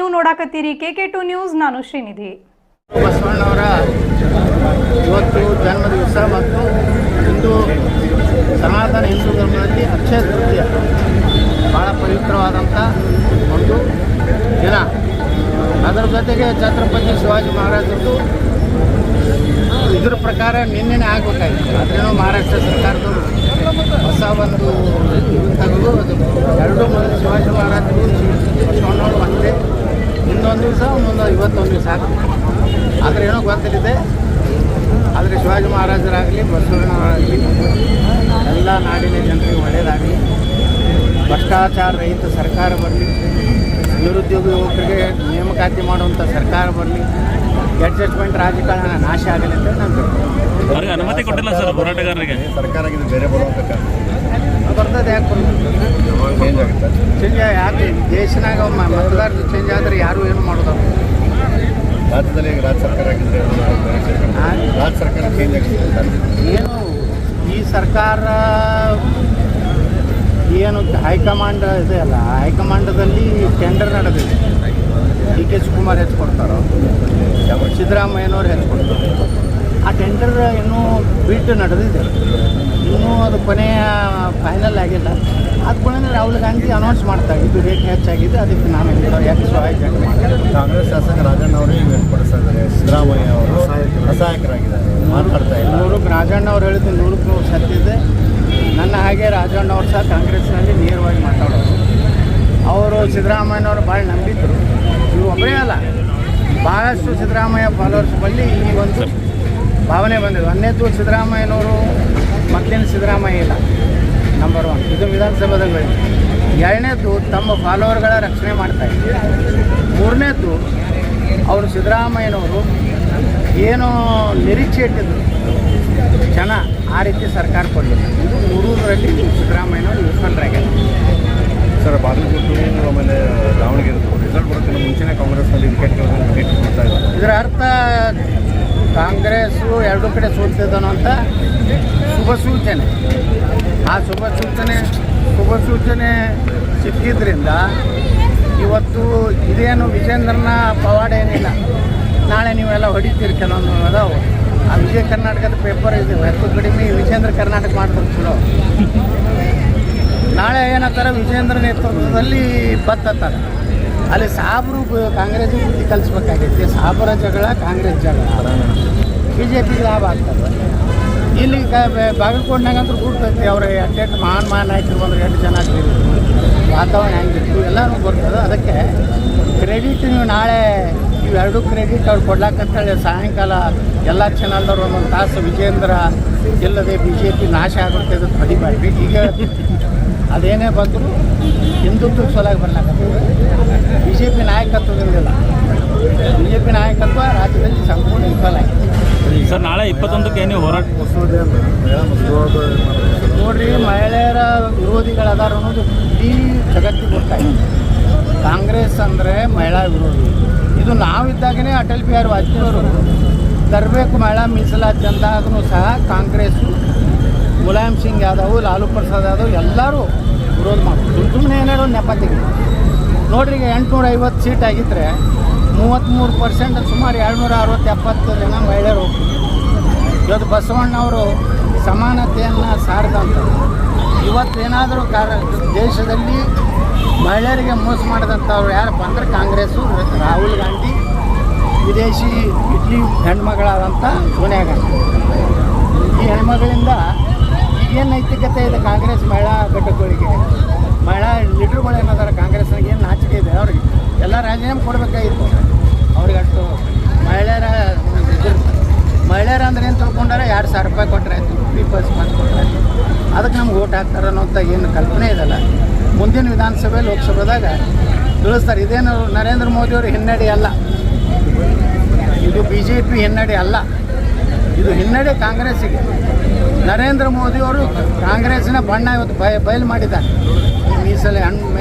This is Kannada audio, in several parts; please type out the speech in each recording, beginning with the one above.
ನೀವು ನೋಡಾಕತ್ತೀರಿ KK2 ನ್ಯೂಸ್. ನಾನು ಶ್ರೀನಿಧಿ. ಬಸವಣ್ಣವರ ಇವತ್ತು ಜನ್ಮ ದಿವಸ ಮತ್ತು ಹಿಂದೂ ಸನಾತನ ಹಿಂದೂ ಧರ್ಮದಲ್ಲಿ ಅಕ್ಷಯ ತೃತೀಯ ಭಾಳ ಪವಿತ್ರವಾದಂಥ ಒಂದು ದಿನ. ಅದರ ಜೊತೆಗೆ ಛತ್ರಪತಿ ಶಿವಾಜಿ ಮಹಾರಾಜರದ್ದು ಇದ್ರ ಪ್ರಕಾರ ನಿನ್ನೆನೇ ಆಗಬೇಕಾಗಿತ್ತು. ಅದೇನೋ ಮಹಾರಾಷ್ಟ್ರ ಸರ್ಕಾರದವರು ಹೊಸ ಒಂದು ತೆಗೆದು ಅದು ಎರಡೂ ಮೊದಲು ಶಿವಾಜಿ ಮಹಾರಾಜರು ಬಸವಣ್ಣವರು ಒಂದೇ ಇನ್ನೊಂದು ದಿವಸ ಇವತ್ತೊಂದು ದಿವಸ ಆಗ್ತದೆ. ಆದರೆ ಏನೋ ಗೊತ್ತಿದೆ. ಆದರೆ ಶಿವಾಜಿ ಮಹಾರಾಜರಾಗಲಿ ಬಸವಣ್ಣವರಾಗಲಿ ಎಲ್ಲ ನಾಡಿನ ಜನರಿಗೆ ಒಳ್ಳೆಯದಾಗಲಿ, ಭ್ರಷ್ಟಾಚಾರ ರಹಿತ ಸರ್ಕಾರ ಬರಲಿ, ನಿರುದ್ಯೋಗ ಯುವಕರಿಗೆ ನೇಮಕಾತಿ ಮಾಡುವಂಥ ಸರ್ಕಾರ ಬರಲಿ, ಅಡ್ಜಸ್ಟ್ಮೆಂಟ್ ರಾಜಕಾರಣ ನಾಶ ಆಗಲಿ ಅಂತ ನಾನು ಅವ್ರಿಗೆ ಅನುಮತಿ ಕೊಟ್ಟಿಲ್ಲ ಸರ್ ಹೋರಾಟಗಾರರಿಗೆ. ಸರ್ಕಾರ ಬೇರೆ ಬರುವಂಥ ಬರ್ತದೆ. ಯಾಕೆ ಚೇಂಜ್ ಆಗುತ್ತೆ? ಚೇಂಜ್ ಯಾಕೆ ದೇಶನಾಗ ಮತದಾರರು ಚೇಂಜ್ ಆದರೆ ಯಾರು ಏನು ಮಾಡೋದು? ರಾಜ್ಯದಲ್ಲಿ ರಾಜ್ಯ ಸರ್ಕಾರ ಆಗಿದ್ರೆ ರಾಜ್ಯ ಸರ್ಕಾರ ಚೇಂಜ್ ಆಗುತ್ತೆ. ಏನು ಈ ಸರ್ಕಾರ ಏನು ಹೈಕಮಾಂಡ್ ಇದೆ ಅಲ್ಲ, ಹೈಕಮಾಂಡದಲ್ಲಿ ಟೆಂಡರ್ ನಡೆದಿದೆ. DK ಶಿವಕುಮಾರ್ ಹೆಚ್ಚಿಕೊಡ್ತಾರೋ, ಸಿದ್ದರಾಮಯ್ಯನವ್ರು ಹೆಚ್ಚಿಕೊಡ್ತಾರೆ. ಆ ಟೆಂಡರ್ ಇನ್ನೂ ಬಿಟ್ಟು ನಡೆದಿದೆ, ಇನ್ನೂ ಅದು ಕೊನೆಯ ಫೈನಲ್ ಆಗಿಲ್ಲ. ಅದು ಕೂಡ ರಾಹುಲ್ ಗಾಂಧಿ ಅನೌನ್ಸ್ ಮಾಡ್ತಾರೆ, ಇದು ರೇಟ್ ಹೆಚ್ಚಾಗಿದೆ, ಅದಕ್ಕೆ ನಾನು X Y Z ಮಾಡ್ತಾರೆ. ಕಾಂಗ್ರೆಸ್ ಶಾಸಕ ರಾಜಣ್ಣ ಅವರು ವ್ಯಕ್ತಪಡಿಸ್ತಾ ಇದ್ದಾರೆ, ಸಿದ್ದರಾಮಯ್ಯ ಅವರು ಅಸಹಾಯಕರಾಗಿದ್ದಾರೆ, ಮಾತಾಡ್ತಾ ಇಲ್ಲ. ರಾಜಣ್ಣ ಅವ್ರು ಹೇಳಿದ್ದು 100% ಸತ್ತಿದೆ. ನನ್ನ ಹಾಗೆ ರಾಜಣ್ಣ ಅವ್ರು ಸಹ ಕಾಂಗ್ರೆಸ್ನಲ್ಲಿ ನೇರವಾಗಿ ಮಾತಾಡೋರು. ಅವರು ಸಿದ್ದರಾಮಯ್ಯನವರು ಭಾಳ ನಂಬಿದ್ರು. ಇವರು ಒಬ್ಬರೇ ಅಲ್ಲ, ಭಾಳಷ್ಟು ಸಿದ್ದರಾಮಯ್ಯ ಫಾಲೋವರ್ಸ್ ಬಳಿ ಈ ಒಂದು ಭಾವನೆ ಬಂದಿದೆ. ಒಂದನೇದು ಸಿದ್ದರಾಮಯ್ಯನವರು ಮತ್ತೇನು ಸಿದ್ದರಾಮಯ್ಯ ಇಲ್ಲ, ನಂಬರ್ 1 ಇದು ವಿಧಾನಸಭಾದಲ್ಲಿ. ಎರಡನೇದು ತಮ್ಮ ಫಾಲೋವರ್ಗಳ ರಕ್ಷಣೆ ಮಾಡ್ತಾಯಿದ್ರು. ಮೂರನೇದು ಅವರು ಸಿದ್ದರಾಮಯ್ಯನವರು ಏನೋ ನಿರೀಕ್ಷೆ ಇಟ್ಟಿದ್ರು ಜನ, ಆ ರೀತಿ ಸರ್ಕಾರ ಕೊಡಲಿಲ್ಲ. ಇದು ಮೂರರಲ್ಲಿ ಸಿದ್ದರಾಮಯ್ಯನವರು ವಿಫಲರಾಗ್ಯಾರ. ಸರ್, ಬಾಗಲಕೋಟೆ ಆಮೇಲೆ ದಾವಣಗೆರೆ ರಿಸಲ್ಟ್ ಬರೋಕ್ಕಿಂತ ಮುಂಚೆನೇ ಕಾಂಗ್ರೆಸ್ನಲ್ಲಿ ವಿಕೆಟ್ ಕೊಡ್ತಾ ಇದ್ದಾರೆ. ಇದರ ಅರ್ಥ ಕಾಂಗ್ರೆಸ್ಸು ಎರಡೂ ಕಡೆ ಸೋಲ್ತಿದ್ದಾನೋ ಅಂತ ಶುಭ ಸೂಚನೆ. ಆ ಶುಭ ಸೂಚನೆ ಸಿಕ್ಕಿದ್ರಿಂದ ಇವತ್ತು ಇದೇನು ವಿಜೇಂದ್ರನ ಪವಾಡ ಏನಿಲ್ಲ. ನಾಳೆ ನೀವೆಲ್ಲ ಹೊಡಿತೀರಿ ಕೆಲವೊಂದು ಅದಾವು. ಆ ವಿಜಯ ಕರ್ನಾಟಕದ ಪೇಪರ್ ಇದೆ, ಹೆಚ್ಚು ಕಡಿಮೆ ವಿಜೇಂದ್ರ ಕರ್ನಾಟಕ ಮಾಡ್ತಾರೆ ಚಲೋ. ನಾಳೆ ಏನಂತಾರೆ, ವಿಜೇಂದ್ರ ನೇತೃತ್ವದಲ್ಲಿ ಬತ್ತತ್ತಾರೆ. ಅಲ್ಲಿ ಸಾಬ್ರು ಕಾಂಗ್ರೆಸ್ಗೆ ಬುದ್ಧಿ ಕಲಿಸ್ಬೇಕಾಗೈತಿ. ಸಾಬರ ಜಗಳ, ಕಾಂಗ್ರೆಸ್ ಜಗಳ, BJP ಲಾಭ ಆಗ್ತದೆ. ಇಲ್ಲಿ ಬಾಗಲಕೋಟೆನಾಗಂತೂ ಗುರ್ತೈತಿ. ಅವ್ರ ಅಟ್ಯಾಟ್ ಮಹಾನ್ ನಾಯಕರು ಬಂದ್ರೆ 8 ಜನ ಆಗ್ತಿದ್ರು, ವಾತಾವರಣ ಹೆಂಗಿತ್ತು ಎಲ್ಲನೂ ಬರ್ತದೆ. ಅದಕ್ಕೆ ಕ್ರೆಡಿಟ್ ನೀವು ನಾಳೆ ಇವೆರಡೂ ಕ್ರೆಡಿಟ್ ಅವ್ರು ಕೊಡ್ಲಾಕಂತೇಳಿ ಸಾಯಂಕಾಲ ಎಲ್ಲ ಚಾನಲ್ದವ್ರು ಒಂದೊಂದು ತಾಸು ವಿಜೇಂದ್ರ ಇಲ್ಲದೆ BJP ನಾಶ ಆಗುತ್ತೆ ಅಂತ ಹೊಡಿಬಾರ್ದು. ಈಗ ಅದೇನೇ ಬಂದರೂ ಹಿಂದುತ್ವ ಸಲುವಾಗಿ ಬರ್ಲಾಕತ್ತದ. BJP ನಾಯಕತ್ವದಿಂದಿಲ್ಲ. BJP ನಾಯಕತ್ವ ರಾಜ್ಯದಲ್ಲಿ ಸಂಪೂರ್ಣ ವಿಫಲ ಆಗಿದೆ. ಸರ್, ನಾಳೆ 21ಕ್ಕೆ ನೀವು ಹೋರಾಟ ನೋಡ್ರಿ, ಮಹಿಳೆಯರ ವಿರೋಧಿಗಳದಾರ ಅನ್ನೋದು ಇಡೀ ಜಗತ್ತಿಗೆ ಗೊತ್ತಾಗಿದೆ. ಕಾಂಗ್ರೆಸ್ ಅಂದರೆ ಮಹಿಳಾ ವಿರೋಧಿ. ಇದು ನಾವಿದ್ದಾಗೇ ಅಟಲ್ ಬಿಹಾರಿ ವಾಜಪೇಯಿ ಅವರು ತರಬೇಕು ಮಹಿಳಾ ಮೀಸಲಾತಿ ಅಂದಾಗೂ ಸಹ ಕಾಂಗ್ರೆಸ್ಸು, ಮುಲಾಯಂ ಸಿಂಗ್ ಯಾದವ್, ಲಾಲು ಪ್ರಸಾದ್ ಯಾದವ್ ಎಲ್ಲರೂ ವಿರೋಧ ಮಾಡ್ತಾರೆ. ಸುಮ್ಮನೆ ಏನಾದ್ರು ನೆಪ ತೆಗಿ. ನೋಡ್ರಿ, ಈಗ 850 ಸೀಟ್ ಆಗಿದ್ದರೆ 33% ಸುಮಾರು 260-70 ಜನ ಮಹಿಳೆಯರು ಹೋಗ್ತಾರೆ. ಇವತ್ತು ಬಸವಣ್ಣವರು ಸಮಾನತೆಯನ್ನು ಸಾರಿದಂಥ ಇವತ್ತೇನಾದರೂ ದೇಶದಲ್ಲಿ ಮಹಿಳೆಯರಿಗೆ ಮೋಸ ಮಾಡಿದಂಥವ್ರು ಯಾರಪ್ಪ ಅಂದ್ರೆ ಕಾಂಗ್ರೆಸ್ಸು, ರಾಹುಲ್ ಗಾಂಧಿ, ವಿದೇಶಿ ಇಟ್ಲಿ ಹೆಣ್ಮಗಳಾದಂಥ ಸೋನಿಯಾ ಗಾಂಧಿ. ಈ ಹೆಣ್ಮಗಳಿಂದ ಏನು ನೈತಿಕತೆ ಇದೆ ಕಾಂಗ್ರೆಸ್ ಮಹಿಳಾ ಘಟಕಗಳಿಗೆ? ಮಹಿಳಾ ಲೀಡರ್ಗಳು ಏನಾದಾರ ಕಾಂಗ್ರೆಸ್ನಾಗ ಏನು ನಾಚಿಕೆ ಇದೆ ಅವ್ರಿಗೆ? ಎಲ್ಲ ರಾಜೀನಾಮೆ ಕೊಡಬೇಕಾಗಿತ್ತು ಅವ್ರಿಗೆ. ಅಷ್ಟು ಮಹಿಳೆಯರ ಅಂದ್ರೆ ಏನು ತಿಳ್ಕೊಂಡಾರೆ, 2,000 ರೂಪಾಯಿ ಕೊಟ್ಟರೆ ಆಯಿತು, ಪೀಪಲ್ಸ್ ಪಾಸ್ ಕೊಟ್ಟರೆ ಆಯಿತು, ಅದಕ್ಕೆ ನಮ್ಗೆ ಓಟ್ ಹಾಕ್ತಾರೆ ಅನ್ನೋಂಥ ಏನು ಕಲ್ಪನೆ ಇದಲ್ಲ. ಮುಂದಿನ ವಿಧಾನಸಭೆ ಲೋಕಸಭೆದಾಗ ತಿಳಿಸ್ತಾರೆ. ಇದೇನು ನರೇಂದ್ರ ಮೋದಿಯವರು ಹಿನ್ನಡೆ ಅಲ್ಲ, ಇದು BJP ಹಿನ್ನಡೆ ಅಲ್ಲ, ಇದು ಹಿನ್ನಡೆ ಕಾಂಗ್ರೆಸ್ಸಿಗೆ. ನರೇಂದ್ರ ಮೋದಿಯವರು ಕಾಂಗ್ರೆಸ್ಸಿನ ಬಣ್ಣ ಇವತ್ತು ಬಯಲು ಮಾಡಿದ್ದಾರೆ.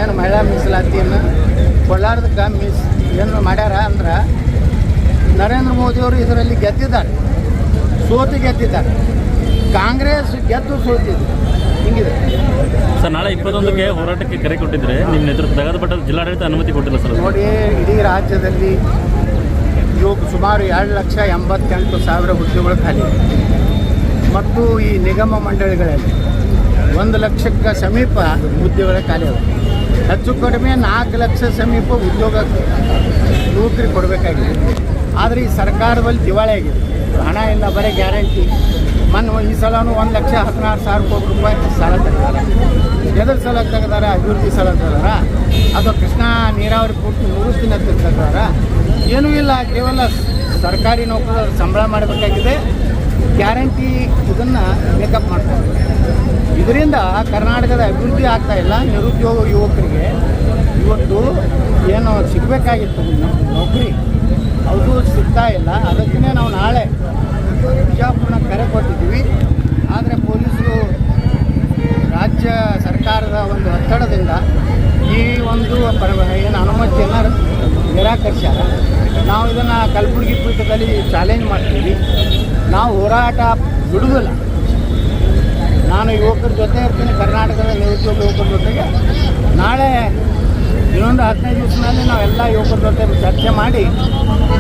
ಏನು ಮಹಿಳಾ ಮೀಸಲಾತಿಯನ್ನು ಕೊಡಲಾರ್ದಕ್ಕೆ ಏನು ಮಾಡ್ಯಾರ ಅಂದ್ರೆ ನರೇಂದ್ರ ಮೋದಿಯವರು ಇದರಲ್ಲಿ ಗೆದ್ದಿದ್ದಾರೆ, ಗೆದ್ದಿದ್ದಾರೆ. ಕಾಂಗ್ರೆಸ್ ಗೆದ್ದು ಸೋತಿದ್ರು. ಹಿಂಗೆ ಹಿಂಗಿದೆ. ಸರ್ ನಾಳೆ 21ಕ್ಕೆ ಹೋರಾಟಕ್ಕೆ ಕರೆ ಕೊಟ್ಟಿದ್ರೆ ನಿಮ್ಮ ನೇತೃತ್ವದ ಬಟ್ ಜಿಲ್ಲಾಡಳಿತ ಅನುಮತಿ ಕೊಟ್ಟಿಲ್ಲ ಸರ್. ನೋಡಿ, ಇಡೀ ರಾಜ್ಯದಲ್ಲಿ ಸುಮಾರು 2,88,000 ಹುದ್ದೆಗಳು ಖಾಲಿ ಇದೆ. ಮತ್ತು ಈ ನಿಗಮ ಮಂಡಳಿಗಳಲ್ಲಿ 1 ಲಕ್ಷಕ್ಕೆ ಸಮೀಪ ಹುದ್ದೆಗಳ ಖಾಲಿ ಇದೆ. ಹೆಚ್ಚು ಕಡಿಮೆ 4 ಲಕ್ಷ ಸಮೀಪ ಉದ್ಯೋಗ ಯುವಕರಿಗೆ ಕೊಡಬೇಕಾಗಿದೆ. ಆದರೆ ಈ ಸರ್ಕಾರದಲ್ಲಿ ದಿವಾಳಿ ಆಗಿದೆ. ಹಣ ಇಲ್ಲ, ಬರೀ ಗ್ಯಾರಂಟಿ. ಈ ಸಲನೂ 1,16,000 ಕೋಟಿ ರೂಪಾಯಿ ಸಾಲ ತೆಗೆದಾರ. ಎದ್ರ ಸಲ ತೆಗೆದಾರ? ಅಭಿವೃದ್ಧಿ ಸಲ ತೆಗೆದಾರ ಅಥವಾ ಕೃಷ್ಣಾ ನೀರಾವರಿ ಪೂರ್ತಿ ಮುಗಿಸ್ತೀನಿ ಅಂತ ತೆಗೆದಾರ? ಏನೂ ಇಲ್ಲ. ಕೇವಲ ಸರ್ಕಾರಿ ನೌಕರರ ಸಂಬಳ ಮಾಡಬೇಕಾಗಿದೆ. ಗ್ಯಾರಂಟಿ ಇದನ್ನು ಮೇಕಪ್ ಮಾಡ್ತಾರೆ. ಇದರಿಂದ ಕರ್ನಾಟಕದ ಅಭಿವೃದ್ಧಿ ಆಗ್ತಾ ಇಲ್ಲ. ನಿರುದ್ಯೋಗ ಯುವಕರಿಗೆ ಇವತ್ತು ಏನು ಸಿಗಬೇಕಾಗಿತ್ತು ನೌಕರಿ, ಅದು ಸಿಗ್ತಾ ಇಲ್ಲ. ಅದಕ್ಕೇ ನಾವು ನಾಳೆ ಬಿಜಾಪುರನ ಕರೆ ಕೊಟ್ಟಿದ್ದೀವಿ. ಆದರೆ ಪೊಲೀಸರು ರಾಜ್ಯ ಸರ್ಕಾರದ ಒಂದು ಒತ್ತಡದಿಂದ ಈ ಒಂದು ಏನು ಅನುಮತಿಯನ್ನು ನಿರಾಕರಿಸ್ಯಾರ. ನಾವು ಇದನ್ನು ಕಲಬುರಗಿ ಪೀಠದಲ್ಲಿ ಚಾಲೆಂಜ್ ಮಾಡ್ತೀವಿ. ನಾವು ಹೋರಾಟ ಬಿಡುವುದಿಲ್ಲ. ನಾನು ಯುವಕರ ಜೊತೆ ಇರ್ತೀನಿ, ಕರ್ನಾಟಕದ ನಿರುದ್ಯೋಗ ಯುವಕರ ಜೊತೆಗೆ. ನಾಳೆ ಇನ್ನೊಂದು 15 ದಿವಸದಲ್ಲಿ ನಾವೆಲ್ಲ ಯುವಕರ ಜೊತೆ ಚರ್ಚೆ ಮಾಡಿ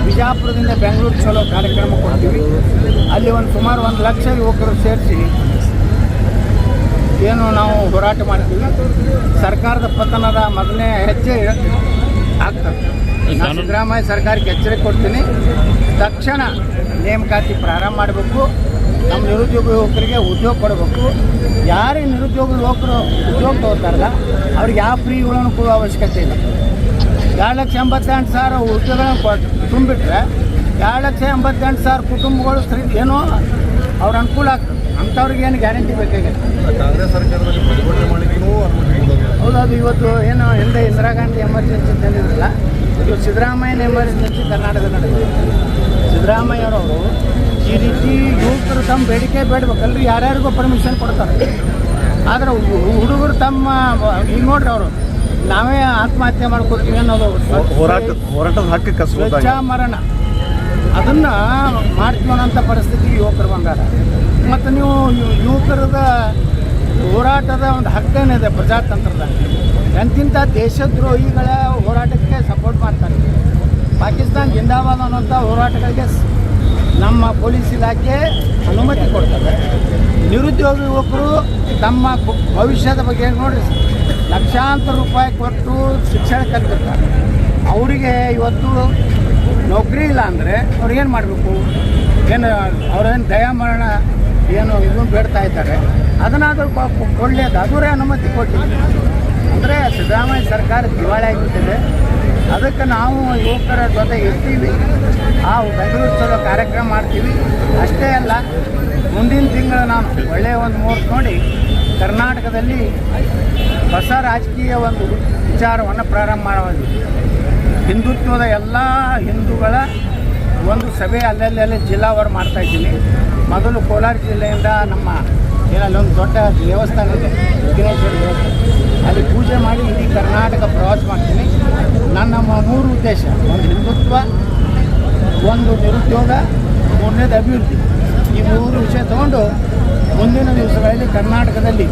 ಬಿಜಾಪುರದಿಂದ ಬೆಂಗಳೂರು ಚಲೋ ಕಾರ್ಯಕ್ರಮ ಕೊಡ್ತೀವಿ. ಅಲ್ಲಿ ಸುಮಾರು 1 ಲಕ್ಷ ಯುವಕರು ಸೇರಿಸಿ ಏನು ನಾವು ಹೋರಾಟ ಮಾಡ್ತೀವಿ. ಸರ್ಕಾರದ ಪತನದ ಮೊದಲನೇ ಹೆಜ್ಜೆ ಆಗ್ತದೆ. ನಾನು ಸಿದ್ದರಾಮಯ್ಯ ಸರ್ಕಾರಕ್ಕೆ ಎಚ್ಚರಿಕೆ ಕೊಡ್ತೀನಿ. ತಕ್ಷಣ ನೇಮಕಾತಿ ಪ್ರಾರಂಭ ಮಾಡಬೇಕು. ನಮ್ಮ ನಿರುದ್ಯೋಗ ಯುವಕರಿಗೆ ಉದ್ಯೋಗ ಕೊಡಬೇಕು. ಯಾರೇ ನಿರುದ್ಯೋಗ ಯುವಕರು ಉದ್ಯೋಗ ತಗೋತಾರಲ್ಲ ಅವ್ರಿಗೆ ಯಾವ ಫ್ರೀಗಳನ್ನು ಕೊಡುವ ಅವಶ್ಯಕತೆ ಇಲ್ಲ. 2,88,000 ಉದ್ಯೋಗಗಳನ್ನು ತುಂಬಿಟ್ರೆ 2,88,000 ಕುಟುಂಬಗಳು ಏನೋ ಅವ್ರ ಅನುಕೂಲ ಆಗ್ತದೆ. ಅಂಥವ್ರಿಗೆ ಏನು ಗ್ಯಾರಂಟಿ ಬೇಕಾಗಿದೆ? ಕಾಂಗ್ರೆಸ್ ಸರ್ಕಾರದಲ್ಲಿ ಪ್ರತಿಭಟನೆ ಮಾಡಲಿಕ್ಕೂ ಹೌದು. ಅದು ಇವತ್ತು ಏನು ಹಿಂದೆ ಇಂದಿರಾ ಗಾಂಧಿ ಎಮರ್ಜೆನ್ಸಿ ತಂದಿರಲಿಲ್ಲ, ಇವತ್ತು ಸಿದ್ದರಾಮಯ್ಯನ ಎಮರ್ಜೆನ್ಸಿ ಕರ್ನಾಟಕ ನಡೆದಿದೆ. ಸಿದ್ದರಾಮಯ್ಯನವರು ಈ ರೀತಿ ಯುವಕರು ತಮ್ಮ ಬೇಡಿಕೆ ಬೇಡಬೇಕಲ್ರಿ, ಯಾರ್ಯಾರಿಗೂ ಪರ್ಮಿಷನ್ ಕೊಡ್ತಾರೆ. ಆದರೆ ಹುಡುಗರು ತಮ್ಮ ಈಗ ನೋಡ್ರಿ, ಅವರು ನಾವೇ ಆತ್ಮಹತ್ಯೆ ಮಾಡ್ಕೊತೀವಿ ಅನ್ನೋದು ಹೋರಾಟದ ಹಕ್ಕಕ್ಕೆ ಸ್ವಚ್ಛ ಮರಣ ಅದನ್ನು ಮಾಡ್ತೀವಿ ಅನ್ನೋಂಥ ಪರಿಸ್ಥಿತಿ ಯುವಕರು ಬಂದಾರ. ಮತ್ತು ನೀವು ಯುವಕರದ ಹೋರಾಟದ ಒಂದು ಹಕ್ಕೇನಿದೆ ಪ್ರಜಾತಂತ್ರದ. ಎಂತಿಂಥ ದೇಶದ್ರೋಹಿಗಳ ಹೋರಾಟಕ್ಕೆ ಸಪೋರ್ಟ್ ಮಾಡ್ತಾರೆ. ಪಾಕಿಸ್ತಾನ ಜಿಂದಾಬಾದ್ ಅನ್ನೋಂಥ ಹೋರಾಟಗಳಿಗೆ ನಮ್ಮ ಪೊಲೀಸ್ ಇಲಾಖೆ ಅನುಮತಿ ಕೊಡ್ತದೆ. ನಿರುದ್ಯೋಗ ಯುವಕರು ತಮ್ಮ ಭವಿಷ್ಯದ ಬಗ್ಗೆ ನೋಡಿ ಲಕ್ಷಾಂತರ ರೂಪಾಯಿ ಕೊಟ್ಟು ಶಿಕ್ಷಣ ಕಲಿತಿರ್ತಾರೆ. ಅವರಿಗೆ ಇವತ್ತು ನೌಕರಿ ಇಲ್ಲ ಅಂದರೆ ಅವ್ರಿಗೇನು ಮಾಡಬೇಕು? ಏನು ಅವ್ರೇನು ದಯಾಮರಣ ಏನು ಇದನ್ನು ಬೇಡ್ತಾ ಇದ್ದಾರೆ, ಅದನ್ನಾದರೂ ಕೊಡಲೇದು. ಅದರೇ ಅನುಮತಿ ಕೊಟ್ಟಿಲ್ಲ ಅಂದರೆ ಸಿದ್ದರಾಮಯ್ಯ ಸರ್ಕಾರ ದಿವಾಳಿ ಆಗಿಬಿಟ್ಟಿದೆ. ಅದಕ್ಕೆ ನಾವು ಯುವಕರ ಜೊತೆ ಇರ್ತೀವಿ. ಆ ಬೆಂಗಳೂರು ಚಲೋ ಕಾರ್ಯಕ್ರಮ ಮಾಡ್ತೀವಿ. ಅಷ್ಟೇ ಅಲ್ಲ, ಮುಂದಿನ ತಿಂಗಳು ನಾನು ಒಳ್ಳೆಯ ಒಂದು ಮುಹೂರ್ತ ನೋಡಿ ಕರ್ನಾಟಕದಲ್ಲಿ ಹೊಸ ರಾಜಕೀಯ ಒಂದು ವಿಚಾರವನ್ನು ಪ್ರಾರಂಭ ಮಾಡೋದು. ಹಿಂದುತ್ವದ ಎಲ್ಲ ಹಿಂದೂಗಳ ಒಂದು ಸಭೆ ಅಲ್ಲಲ್ಲಿ ಜಿಲ್ಲಾವಾರು ಮಾಡ್ತಾಯಿದ್ದೀನಿ. ಮೊದಲು ಕೋಲಾರ ಜಿಲ್ಲೆಯಿಂದ ನಮ್ಮ ಏನಲ್ಲಿ ಒಂದು ದೊಡ್ಡ ದೇವಸ್ಥಾನ ಇದೆ, ವಿಘ್ನೇಶ್ವರ ದೇವಸ್ಥಾನ, ಅಲ್ಲಿ ಪೂಜೆ ಮಾಡಿ ಇಡೀ ಕರ್ನಾಟಕ ಪ್ರವಾಸ ಮಾಡ್ತೀನಿ. ನನ್ನ 3 ಉದ್ದೇಶ: ಒಂದು ಹಿಂದುತ್ವ, ಒಂದು ನಿರುದ್ಯೋಗ, 3ನೇದು ಅಭಿವೃದ್ಧಿ. ಈ 3 ವಿಷಯ ತಗೊಂಡು ಮುಂದಿನ ದಿವಸಗಳಲ್ಲಿ ಕರ್ನಾಟಕದಲ್ಲಿ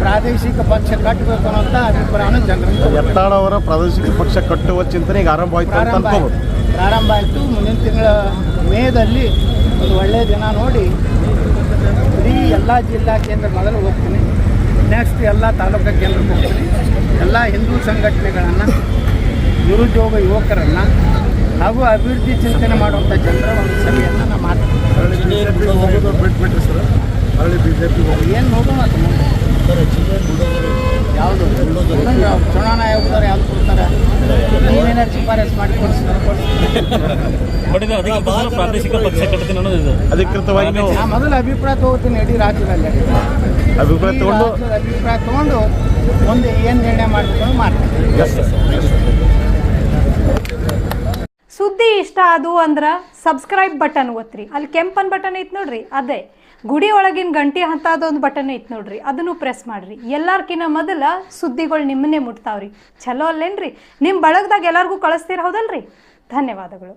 ಪ್ರಾದೇಶಿಕ ಪಕ್ಷ ಕಟ್ಟಬೇಕು ಅನ್ನೋಂಥ ಅಭಿಪ್ರಾಯವನ್ನು ಜನರಿಂದ ಯತ್ನಾಳ್ ಅವರ ಪ್ರಾದೇಶಿಕ ಪಕ್ಷ ಕಟ್ಟುವ ಚಿಂತನೆ ಈಗ ಆರಂಭ ಆಯಿತು. ಮುಂದಿನ ತಿಂಗಳ ಮೇದಲ್ಲಿ ಒಂದು ಒಳ್ಳೆಯ ದಿನ ನೋಡಿ ಇಡೀ ಎಲ್ಲ ಜಿಲ್ಲಾ ಕೇಂದ್ರ ಮೊದಲು ಹೋಗ್ತೀನಿ. ನೆಕ್ಸ್ಟ್ ಎಲ್ಲ ತಾಲೂಕು ಕೇಂದ್ರಕ್ಕೆ ಹೋಗ್ತೀನಿ. ಎಲ್ಲ ಹಿಂದೂ ಸಂಘಟನೆಗಳನ್ನು, ನಿರುದ್ಯೋಗ ಯುವಕರನ್ನು ಹಾಗೂ ಅಭಿವೃದ್ಧಿ ಚಿಂತನೆ ಮಾಡುವಂಥ ಜನರ ಒಂದು ಸಭೆಯನ್ನು ನಾನು ಮಾಡ್ತೀನಿ. ಬಿಟ್ಬಿಟ್ರಿ ಸರ್, ಹಳ್ಳಿ BJP ಏನು ನೋಡೋಣ ಯಾವುದು ಚುನಾವಣಾ ಆಯೋಗದವ್ರು ಯಾವ್ದು ಕೊಡ್ತಾರೆ? ನೀವೇನಾದ್ರು ಶಿಫಾರಸ್ ಮಾಡಿ ಬಟ್ ಇದು ಪ್ರಾದೇಶಿಕ ಪಕ್ಷ ಕಟ್ತೀನಿ ಅನ್ನೋದು ಅಧಿಕೃತವಾಗಿ ನಾ ಮೊದಲು ಅಭಿಪ್ರಾಯ ತೊಗೋತೀನಿ. ಇಡೀ ರಾಜ್ಯದಲ್ಲಿ ಅಭಿಪ್ರಾಯ ತೊಗೊಂಡು ಮುಂದೆ ಏನು ನಿರ್ಣಯ ಮಾಡಬೇಕು ಮಾಡ್ತೀನಿ. ಸುದ್ದಿ ಇಷ್ಟ ಆದವು ಅಂದ್ರೆ ಸಬ್ಸ್ಕ್ರೈಬ್ ಬಟನ್ ಒತ್ತಿರಿ. ಅಲ್ಲಿ ಕೆಂಪನ್ ಬಟನ್ ಐತೆ ನೋಡ್ರಿ, ಅದೇ ಗುಡಿ ಒಳಗಿನ ಗಂಟೆ ಅಂತದೊಂದು ಬಟನ್ ಐತೆ ನೋಡ್ರಿ, ಅದನ್ನು ಪ್ರೆಸ್ ಮಾಡಿರಿ. ಎಲ್ಲರ್ಕಿನ್ನ ಮೊದಲ ಸುದ್ದಿಗಳು ನಿಮ್ಮನ್ನೇ ಮುಟ್ತಾವ್ರಿ. ಚಲೋ ಅಲ್ಲೇನ್ರಿ? ನಿಮ್ಮ ಬಳಗದಾಗ ಎಲ್ಲರಿಗೂ ಕಳಿಸ್ತೀರ, ಹೌದಲ್ರಿ? ಧನ್ಯವಾದಗಳು.